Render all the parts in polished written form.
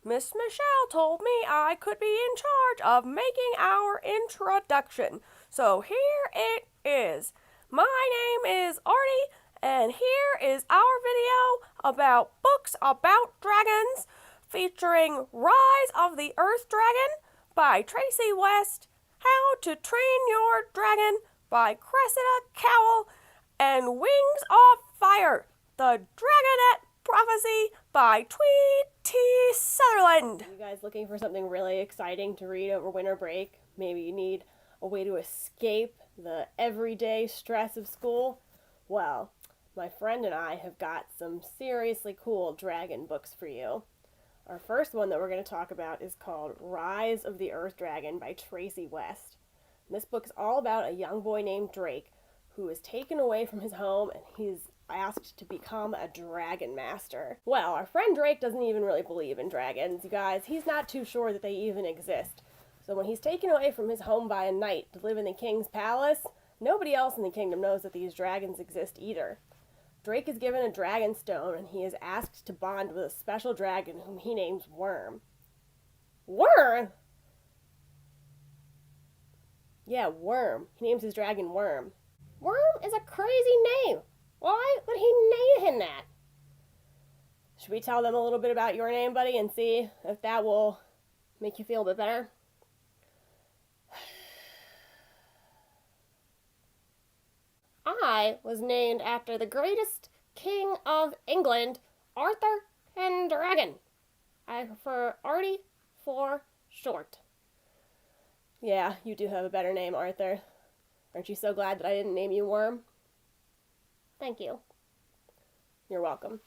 Miss Michelle told me I could be in charge of making our introduction. So here it is. My name is Artie, and here is our video about books about dragons featuring Rise of the Earth Dragon by Tracy West, How to Train Your Dragon by Cressida Cowell, and Wings of Fire, the Dragonette Prophecy by Tweed T. Sutherland. You guys looking for something really exciting to read over winter break? Maybe you need a way to escape the everyday stress of school? Well, my friend and I have got some seriously cool dragon books for you. Our first one that we're going to talk about is called Rise of the Earth Dragon by Tracy West. And this book is all about a young boy named Drake who is taken away from his home and he's asked to become a dragon master. Well, our friend Drake doesn't even really believe in dragons, you guys. He's not too sure that they even exist. So when he's taken away from his home by a knight to live in the king's palace, nobody else in the kingdom knows that these dragons exist either. Drake is given a dragon stone and he is asked to bond with a special dragon whom he names Worm. Worm? Yeah, Worm. He names his dragon Worm. Worm is a crazy name. Why would he name him that? Should we tell them a little bit about your name, buddy, and see if that will make you feel a bit better? I was named after the greatest king of England, Arthur Pendragon. I prefer Artie for short. Yeah, you do have a better name, Arthur. Aren't you so glad that I didn't name you Worm? Thank you. You're welcome.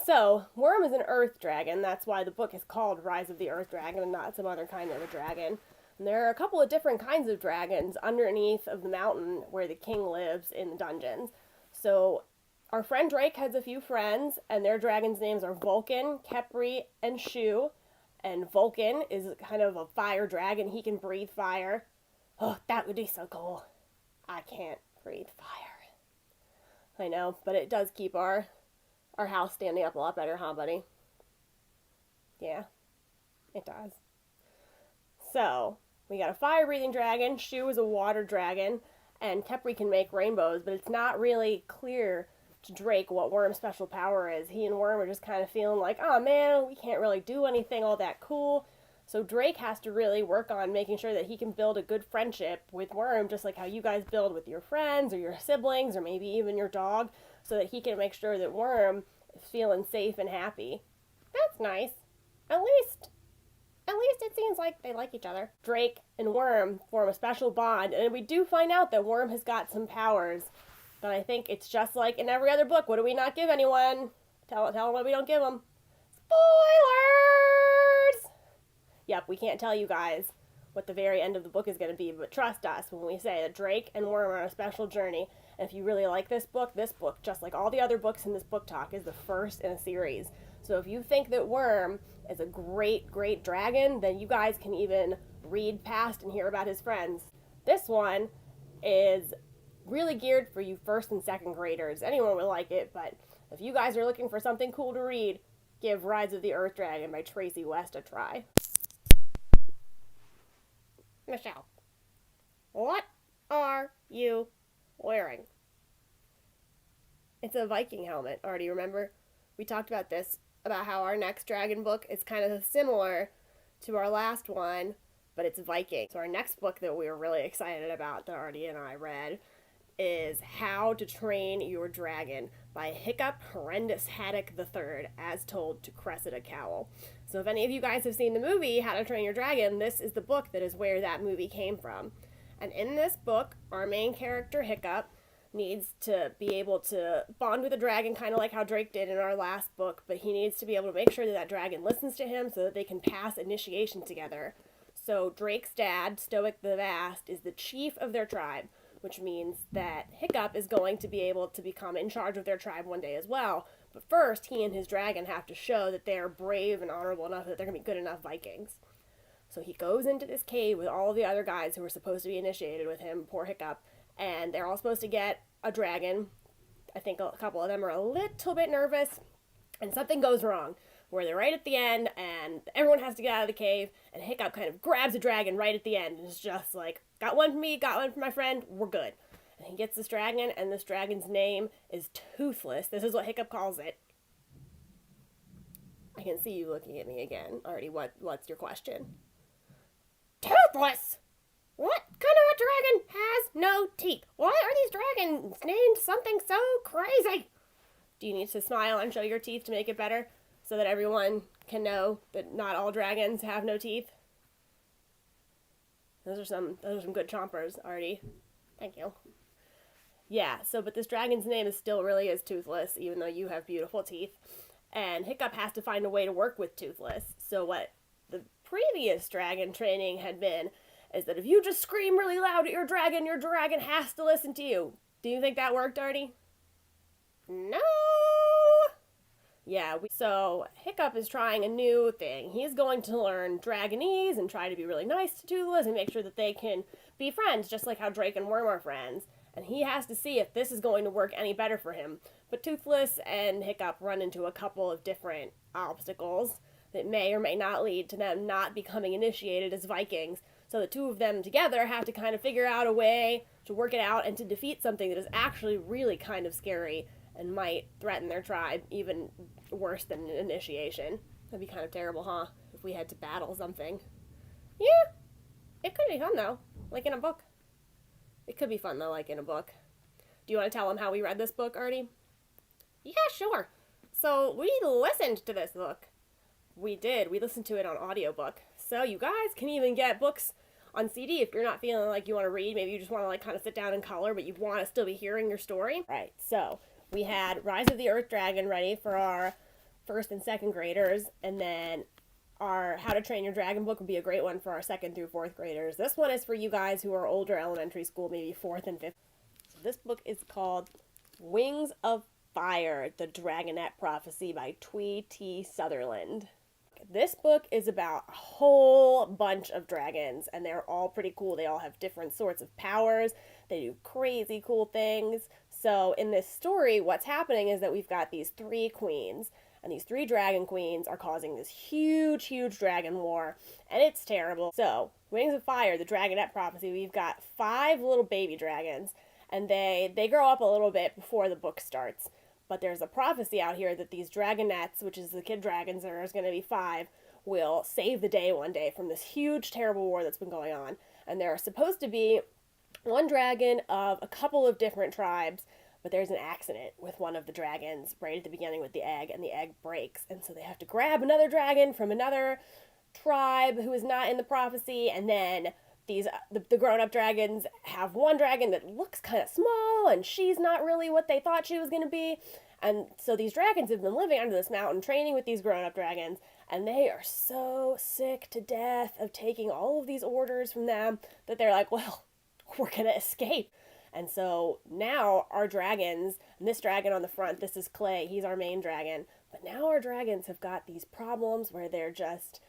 So, Worm is an earth dragon. That's why the book is called Rise of the Earth Dragon and not some other kind of a dragon. And there are a couple of different kinds of dragons underneath of the mountain where the king lives in the dungeons. So, our friend Drake has a few friends, and their dragons' names are Vulcan, Khepri, and Shu. And Vulcan is kind of a fire dragon. He can breathe fire. Oh, that would be so cool. I can't breathe fire. I know, but it does keep our house standing up a lot better, huh, buddy? Yeah, it does. So, we got a fire-breathing dragon, Shu is a water dragon, and Khepri can make rainbows, but it's not really clear to Drake what Worm's special power is. He and Worm are just kind of feeling like, oh man, we can't really do anything all that cool. So Drake has to really work on making sure that he can build a good friendship with Worm, just like how you guys build with your friends or your siblings or maybe even your dog, so that he can make sure that Worm is feeling safe and happy. That's nice. At least it seems like they like each other. Drake and Worm form a special bond, and we do find out that Worm has got some powers, but I think it's just like in every other book. What do we not give anyone? Tell them what we don't give them. Spoilers! Yep, we can't tell you guys what the very end of the book is going to be, but trust us when we say that Drake and Worm are on a special journey. And if you really like this book, just like all the other books in this book talk, is the first in a series. So if you think that Worm is a great, great dragon, then you guys can even read past and hear about his friends. This one is really geared for you first and second graders. Anyone would like it, but if you guys are looking for something cool to read, give Rise of the Earth Dragon by Tracy West a try. Michelle, what are you wearing? It's a Viking helmet. Already remember? We talked about this, about how our next dragon book is kind of similar to our last one, but it's Viking. So our next book that we were really excited about that Artie and I read is How to Train Your Dragon by Hiccup Horrendous Haddock III, as told to Cressida Cowell. So if any of you guys have seen the movie How to Train Your Dragon, this is the book that is where that movie came from. And in this book, our main character, Hiccup, needs to be able to bond with a dragon, kind of like how Drake did in our last book, but he needs to be able to make sure that that dragon listens to him so that they can pass initiation together. So Drake's dad, Stoic the Vast, is the chief of their tribe, which means that Hiccup is going to be able to become in charge of their tribe one day as well. But first, he and his dragon have to show that they're brave and honorable enough that they're going to be good enough Vikings. So he goes into this cave with all the other guys who were supposed to be initiated with him, poor Hiccup, and they're all supposed to get a dragon. I think a couple of them are a little bit nervous, and something goes wrong. where they're right at the end and everyone has to get out of the cave, and Hiccup kind of grabs a dragon right at the end and is just like, got one for me, got one for my friend, we're good. And he gets this dragon, and this dragon's name is Toothless. This is what Hiccup calls it. I can see you looking at me again. Already, what's your question? Toothless! What kind of a dragon has no teeth? Why are these dragons named something so crazy? Do you need to smile and show your teeth to make it better so that everyone can know that not all dragons have no teeth? Those are some good chompers, Artie. Thank you. Yeah, but this dragon's name is still really is Toothless, even though you have beautiful teeth. And Hiccup has to find a way to work with Toothless. So what the previous dragon training had been is that if you just scream really loud at your dragon has to listen to you. Do you think that worked, Artie? No! Yeah, so Hiccup is trying a new thing. He's going to learn Dragonese and try to be really nice to Toothless and make sure that they can be friends, just like how Drake and Worm are friends. And he has to see if this is going to work any better for him. But Toothless and Hiccup run into a couple of different obstacles that may or may not lead to them not becoming initiated as Vikings. So the two of them together have to kind of figure out a way to work it out and to defeat something that is actually really kind of scary and might threaten their tribe even worse than an initiation. That'd be kind of terrible, huh? If we had to battle something. Yeah, it could be fun though, like in a book. It could be fun though, like in a book. Do you want to tell them how we read this book, Artie? Yeah, sure. So we listened to this book. We did. We listened to it on audiobook. So you guys can even get books on CD if you're not feeling like you want to read. Maybe you just want to like kind of sit down and color, but you want to still be hearing your story. Right. So we had Rise of the Earth Dragon ready for our first and second graders, and then our How to Train Your Dragon book would be a great one for our second through fourth graders. This one is for you guys who are older, elementary school, maybe fourth and fifth. So this book is called Wings of Fire, The Dragonette Prophecy by Twee T. Sutherland. This book is about a whole bunch of dragons, and they're all pretty cool. They all have different sorts of powers. They do crazy cool things. So in this story, what's happening is that we've got these three queens, and these three dragon queens are causing this huge, huge dragon war, and it's terrible. So, Wings of Fire, the Dragonette Prophecy, we've got 5 little baby dragons, and they grow up a little bit before the book starts. But there's a prophecy out here that these dragonettes, which is the kid dragons, there's going to be 5, will save the day one day from this huge, terrible war that's been going on. And there are supposed to be one dragon of a couple of different tribes, but there's an accident with one of the dragons right at the beginning with the egg, and the egg breaks. And so they have to grab another dragon from another tribe who is not in the prophecy, and then the grown-up dragons have one dragon that looks kind of small, and she's not really what they thought she was going to be. And so these dragons have been living under this mountain, training with these grown-up dragons, and they are so sick to death of taking all of these orders from them that they're like, well, we're going to escape. And so now our dragons, and this dragon on the front, this is Clay, he's our main dragon, but now our dragons have got these problems where they're just,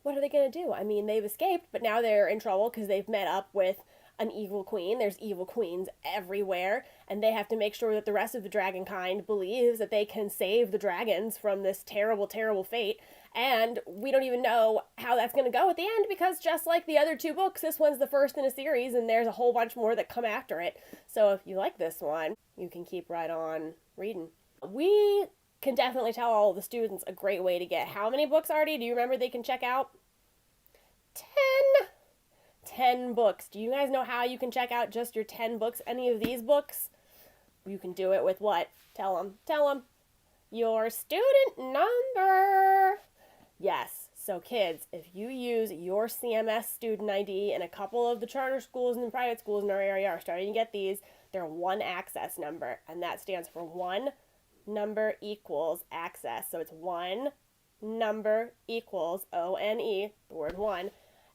what are they going to do? I mean, they've escaped, but now they're in trouble because they've met up with an evil queen. There's evil queens everywhere, and they have to make sure that the rest of the dragon kind believes that they can save the dragons from this terrible, terrible fate. And we don't even know how that's going to go at the end, because just like the other 2 books, this one's the first in a series, and there's a whole bunch more that come after it. So if you like this one, you can keep right on reading. We can definitely tell all the students a great way to get how many books, Artie? Do you remember they can check out? 10 books. Do you guys know how you can check out just your 10 books? Any of these books? You can do it with what? Tell them. Your student number. Yes. So kids, if you use your CMS student ID, and a couple of the charter schools and private schools in our area are starting to get these, they're one access number, and that stands for one number equals access. So it's one number equals ONE, the word one,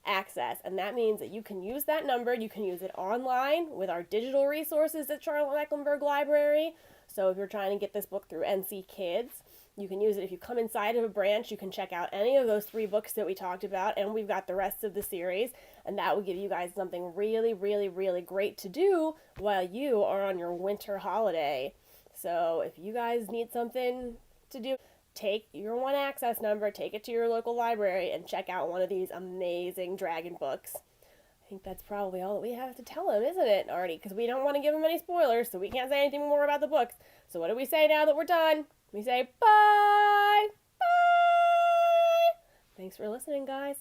access. And that means that you can use that number. You can use it online with our digital resources at Charlotte Mecklenburg Library. So if you're trying to get this book through NC Kids, you can use it. If you come inside of a branch, you can check out any of those 3 books that we talked about, and we've got the rest of the series, and that will give you guys something really, really, really great to do while you are on your winter holiday. So if you guys need something to do, take your one access number, take it to your local library, and check out one of these amazing dragon books. I think that's probably all that we have to tell him, isn't it, Artie? Because we don't want to give him any spoilers, so we can't say anything more about the books. So what do we say now that we're done? We say bye! Bye! Thanks for listening, guys.